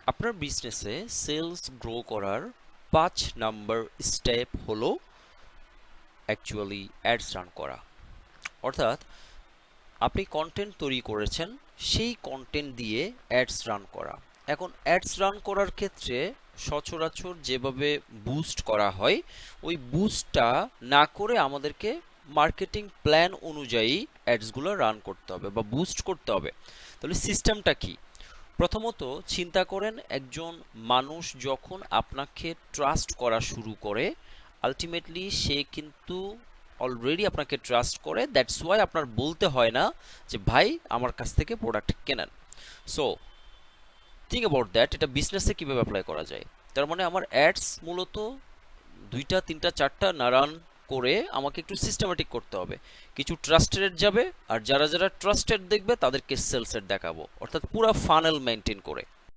আপনার বিজনেসে sales grow করার 5 নাম্বার স্টেপ হলো অ্যাকচুয়ালি অ্যাডস রান করা। অর্থাৎ আপনি কন্টেন্ট তৈরি করেছেন, সেই কন্টেন্ট দিয়ে অ্যাডস রান করা। এখন অ্যাডস রান করার ক্ষেত্রে সচরাচর যেভাবে বুস্ট করা হয়, ওই বুস্টটা না করে আমাদেরকে মার্কেটিং প্ল্যান অনুযায়ী অ্যাডসগুলো রান করতে হবে বা বুস্ট করতে হবে। তাহলে সিস্টেমটা কি? প্রথমত চিন্তা করেন, একজন মানুষ যখন আপনাকে ট্রাস্ট করা শুরু করে, আলটিমেটলি সে কিন্তু অলরেডি আপনাকে ট্রাস্ট করে। দ্যাটস ওয়াই আপনার বলতে হয় না যে ভাই আমার কাছ থেকে প্রোডাক্ট কেনেন। সো থিঙ্ক অ্যাবাউট দ্যাট, এটা বিজনেসে কিভাবে অ্যাপ্লাই করা যায়। তার মানে আমার অ্যাডস মূলত 2টা 3টা 4টা না রান করে আমাকে একটু সিস্টেমেটিক করতে হবে। কিছু ট্রাস্টেড যাবে, আর যারা যারা ট্রাস্টেড দেখবে তাদেরকে সেলসের দেখাবো, অর্থাৎ পুরো ফানেল মেনটেন করে।